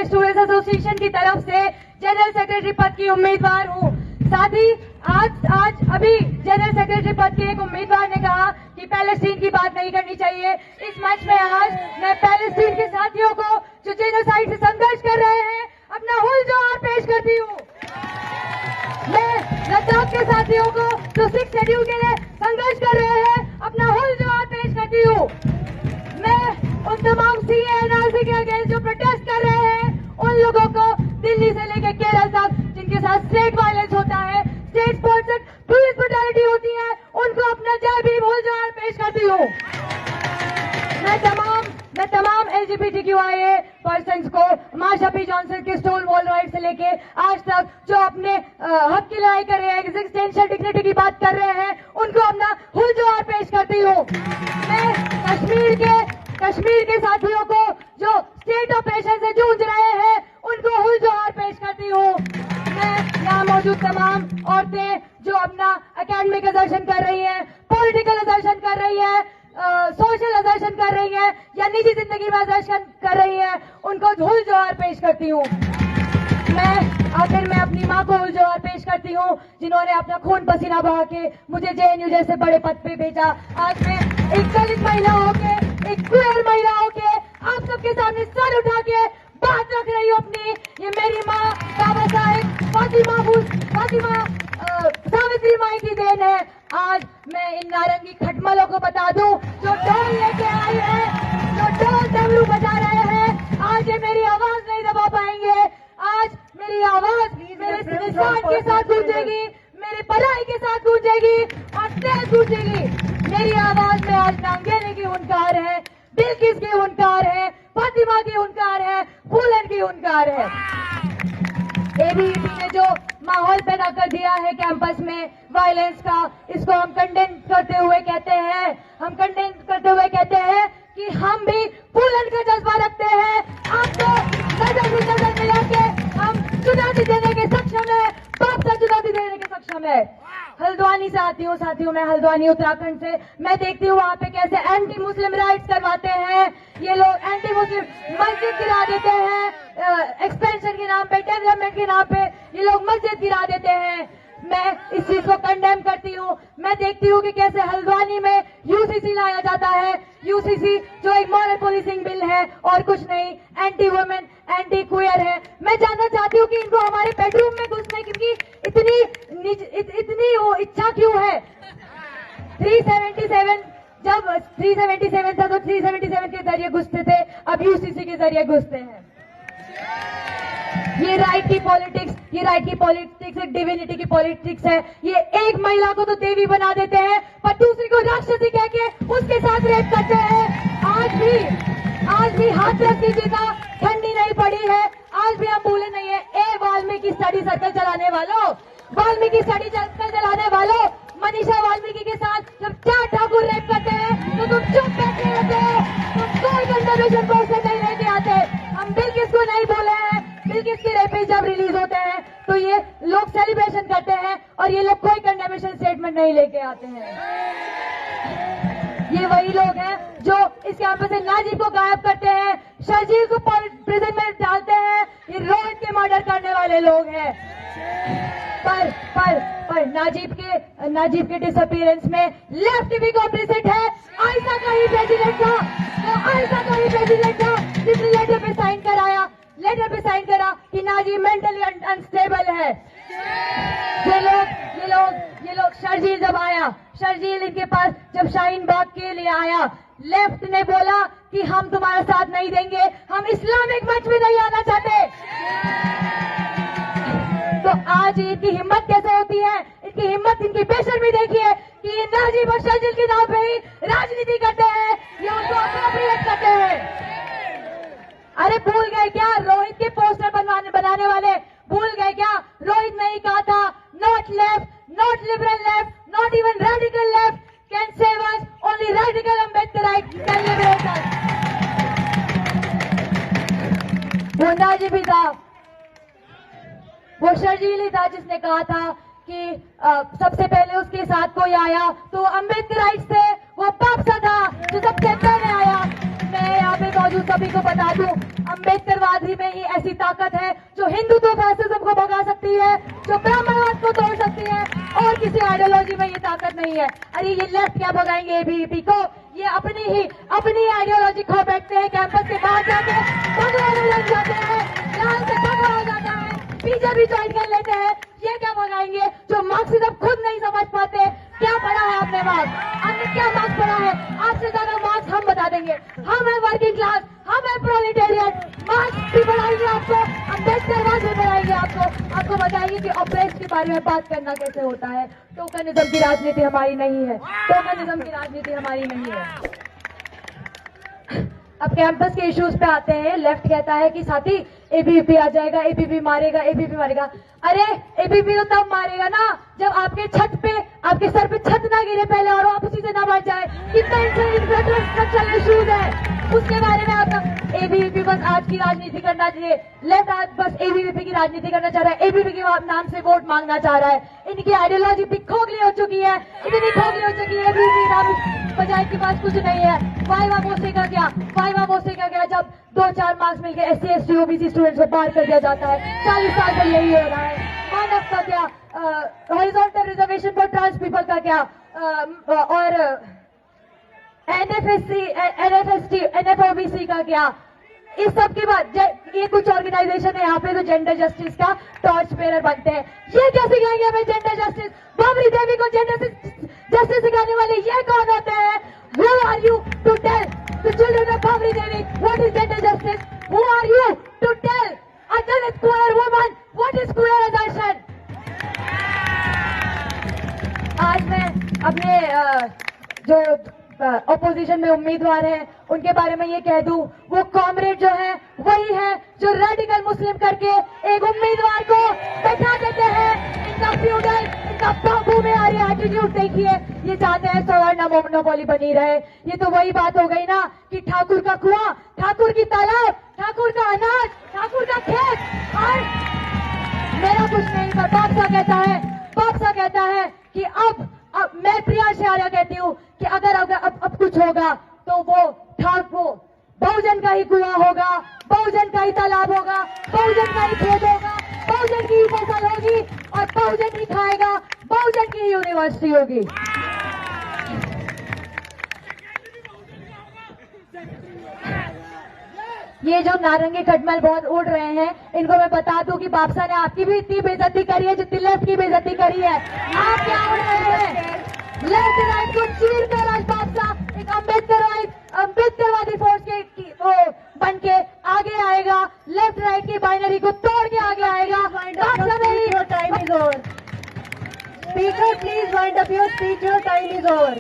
मैं students association की तरफ से जनरल सेक्रेटरी पद की उम्मीदवार हूँ। साथ ही आज अभी जनरल सेक्रेटरी पद के एक उम्मीदवार ने कहा कि पैलेस्टीन की बात नहीं करनी चाहिए। इस मंच में आज मैं पैलेस्टीन के साथियों को जो जेनोसाइड से संघर्ष कर रहे हैं अपना हुलजोहार पेश करती हूँ। मैं लद्दाख के साथियों को जो 6 शेड्यूल के लिए संघर्ष कर रहे हैं अपना हुलजोहार पेश करती हूँ। मैं उन तमाम CA/NRC के अगेंस्ट जो प्रोटेस्ट कर रहे हैं उन लोगों को दिल्ली से लेकर केरल तक जिनके साथ स्टेट वायलेंस होता है, स्टेट स्पॉन्सर्ड पुलिस ब्रुटैलिटी होती है, उनको अपना जय भीम हुलजोहार पेश करती हूँ। मैं तमाम LGBTQIA पर्सन्स को माँ शफी जॉनसन के स्टोन वॉल राइट से लेके आज तक जो अपने हक की लड़ाई कर रहे हैं, एग्जिस्टेंशियल डिग्निटी की बात कर रहे हैं, उनको अपना हुलजोहार पेश करती हूँ। मैं कश्मीर के साथियों को जो स्टेट ऑपरेशन से जूझ रहे हैं उनको हुलजोहार पेश करती हूँ। मैं यहाँ मौजूद तमाम औरतें जो अपना एकेडमिक असर्शन कर रही हैं, पॉलिटिकल असर्शन कर रही हैं, सोशल असर्शन कर रही है या निजी जिंदगी में असर्शन कर रही है, उनको हुलजोहार पेश करती हूँ। आखिर मैं अपनी माँ को हुलजोहार पेश करती हूँ जिन्होंने अपना खून पसीना बहा के मुझे JNU जैसे बड़े पद पे भेजा। आज मैं एक दलित महिला होके, एक क्वेयर महिला होके आप सबके सामने सर उठा के बात रख रही हूँ अपनी। ये मेरी माँ बाबा साहेब फातिमा सावित्री माई की देन है। आज मैं इन नारंगी खटमलों को बता दूं जो ढोल लेके आए हैं, जो ढोल डमरू बजा रहे हैं, आज ये मेरी आवाज नहीं दबा पाएंगे। आज मेरी आवाज मेरे निशान के साथ गूंजेगी, मेरे पढ़ाई के साथ गूंजेगी और तेज गूंजेगी। मेरी आवाज में आज नांगेले की हुनकार है, बिल्किस की हुनकार है, फातिमा की हुनकार है, फूलन की हुनकार है। ABVP ने जो माहौल पैदा कर दिया है कैंपस में वायलेंस का, इसको हम कंडेम करते हुए कहते हैं कि हम भी फूलन का जज्बा रखते हैं। आपको नजर से नजर मिला के हम चुनौती देने के सक्षम है, बाप से चुनौती देने के सक्षम है। हल्द्वानी से आती हूँ साथियों, मैं हल्द्वानी उत्तराखंड से। मैं देखती हूँ वहाँ पे कैसे एंटी मुस्लिम राइट्स करवाते हैं ये लोग, एंटी मुस्लिम मस्जिद गिरा देते हैं, एक्सपेंशन के नाम पे, डेवलपमेंट के नाम पे ये लोग मस्जिद गिरा देते हैं। मैं इस चीज को कंडेम करती हूँ। मैं देखती हूँ कि कैसे हल्द्वानी में UCC लाया जाता है। UCC जो एक मॉरल पुलिसिंग बिल है और कुछ नहीं, एंटी वुमेन, एंटी क्वेयर है। मैं जानना चाहती हूँ कि इनको हमारे बेडरूम में घुसने की इतनी वो इच्छा क्यों है। 377 जब 377 था तो 377 के जरिए घुसते थे, अब UCC के जरिए घुसते हैं। ये राइट की पॉलिटिक्स एक डिविनिटी की पॉलिटिक्स है। ये एक महिला को तो देवी बना देते हैं पर दूसरी को राक्षसी कह के उसके साथ रेप करते हैं। आज भी हाथ रख कीजिएगा, ठंडी नहीं पड़ी है, आज भी हम भूले नहीं है। वाल्मीकि स्टडी सर्कल चलाने वालों, मनीषा वाल्मीकि के साथ जब 4 ठाकुर रेप करते हैं तो तुम चुप बैठे रहते हो, तुम कोई कंडमेशन प्रोसेस नहीं लेके आते। हम बिल्किस को नहीं बोले हैं, बिल्किस के रेपेज जब रिलीज होते हैं तो ये लोग सेलिब्रेशन करते हैं और ये लोग कोई कंडेमेशन स्टेटमेंट नहीं लेके आते हैं। ये वही लोग हैं जो इस कैंपस से नाजिब को गायब करते हैं, शर्जील को प्रिजन में डालते हैं। ये रोहित के मर्डर करने वाले लोग हैं। पर नाजिब के डिसअपीयरेंस में लेफ्ट भी कॉम्प्लिसिट है। आयशा का ही प्रेसिडेंट था जिसने लेटर पे साइन करा कि नाजिब मेंटली अनस्टेबल है। ये लोग शर्जील इनके पास जब शाहीन बाग के लिए आया, लेफ्ट ने बोला कि हम तुम्हारा साथ नहीं देंगे, हम इस्लामिक मंच में नहीं आना चाहते। तो आज इनकी हिम्मत कैसे होती है, इनकी हिम्मत, इनकी बेशर्मी देखिए कि ये नाजिब और शर्जील के नाम पे ही राजनीति करते हैं, ये उनको अप्रोप्रिएट करते हैं। अरे भूल गए क्या रोहित के पोस्टर बनाने वाले, भूल गए क्या रोहित ने ही कहा था not left, not liberal left, not even radical left can save us, only radical Ambedkarite can liberate us. वो नाजिब ही था, वो शर्जील ही था जिसने कहा था कि सबसे पहले उसके साथ कोई आया तो अम्बेडकराइट थे, वो पापसा था जो सबसे पहले आया। मैं यहाँ पे मौजूद सभी को बता दूं, अम्बेडकरवादी में ही ऐसी हिंदुत्व फैसिज्म को भगा सकती है, जो ब्राह्मणवाद को तोड़ सकती है, और किसी आइडियोलॉजी में ये ताकत नहीं है। अरे ये लेफ्ट क्या भगाएंगे एबीवीपी को, ये अपनी आइडियोलॉजी खो बैठते हैं, कैंपस के बाहर जाके भगवान लग जाते हैं, लाल से भगवा हो जाता है, बीजेपी ज्वाइन कर लेते हैं। ये क्या भगाएंगे जो मार्क्सिज्म खुद नहीं समझ पाते। क्या पढ़ा है आपने मार्क्स, आपने क्या मार्क्स पढ़ा है? आपसे ज्यादा मार्क्स हम बता देंगे। हम है वर्किंग क्लास, हम है प्रोलेटेरियट। मार्क्स भी पढ़ाएंगे आपको, अम्बेडकर भी पढ़ाएंगे आपको बताएंगे कि ऑपरेशन के बारे में बात करना कैसे होता है। टोकनिज्म की राजनीति हमारी नहीं है, टोकनिज्म की राजनीति हमारी नहीं है। अब कैंपस के इश्यूज पे आते हैं। लेफ्ट कहता है कि साथी एबीवीपी आ जाएगा, एबीवीपी मारेगा, एबीवीपी मारेगा। अरे एबीवीपी तो तब मारेगा ना जब आपके छत पे, आपके सर पे छत ना गिरे पहले और आप उसी से ना बढ़ जाए। कितना इंफ्रास्ट्रक्चरल इश्यूज है उसके बारे में आपका। एबीवीपी बस आज की राजनीति करना चाहिए। लेफ्ट आज बस एबीवीपी की राजनीति करना चाह रहा है, एबीवीपी के नाम से वोट मांगना चाह रहा है। इनकी आइडियोलॉजी भी खोखली हो चुकी है, इतनी खोखली हो चुकी है। एबीवीपी नाम पंचायत के पास कुछ नहीं है। वाइवा वोसे का क्या, वाइवा वोसे का क्या, जब 2-4 मार्क्स मिलकर एससी एसटी ओबीसी स्टूडेंट्स को बाहर कर दिया जाता है। 40 साल से यही हो रहा है। मानव का क्या, horizontal reservation for trans people का क्या, और एनएफओबीसी का क्या। इस सब के बाद ये कुछ ऑर्गेनाइजेशन है यहाँ पे तो जेंडर जस्टिस का टॉर्च बेरर बनते हैं। ये क्या सिखाएंगे हमें जेंडर जस्टिस? बाबरी देवी को जेंडर जस्टिस सिखाने वाले ये कौन होते हैं? Who are you to tell the children of Babri Devi what is gender justice? Who are you to tell a Dalit queer woman what is queer assertion? आज मैं अपने जो ऑपोजिशन में उम्मीदवार हैं उनके बारे में ये कह दूं, वो कॉमरेड जो है वही है जो रेडिकल मुस्लिम करके एक उम्मीदवार को बैठा देते हैं। इनका फ्यूडल, इनका बाबू में आ रही एटीट्यूड देखिए। ये चाहते हैं सवर्ण मोनोपोली बनी रहे। ये तो वही बात हो गई ना कि ठाकुर का कुआं, ठाकुर की तालाब, ठाकुर का अनाज, ठाकुर का खेत, और मेरा कुछ नहीं। पर बापसा कहता है कि अब मैं प्रिया आर्या कहती हूँ कि अगर अब कुछ होगा तो वो ठाकुर बहुजन का ही कुआं होगा, बहुजन का ही तालाब होगा, बहुजन का ही खेत होगा, बहुजन की ही फसल होगी और बहुजन ही खाएगा, बहुजन की ही यूनिवर्सिटी होगी। ये जो नारंगी खटमल बहुत उड़ रहे हैं, इनको मैं बता दूं कि बापसा ने आपकी भी इतनी बेइज्जती करी है जितनी लेफ्ट की बेइज्जती करी है। आप क्या उड़ रहे हैं? लेफ्ट राइट को चीर कर आज बापसा एक अम्बेडकरवादी फोर्स के वो बन के आगे आएगा। लेफ्ट राइट की बाइनरी को तोड़ के आगे आएगा। बापसा मेरी Your time is over. Speaker, please wind up your speech. Your time is over.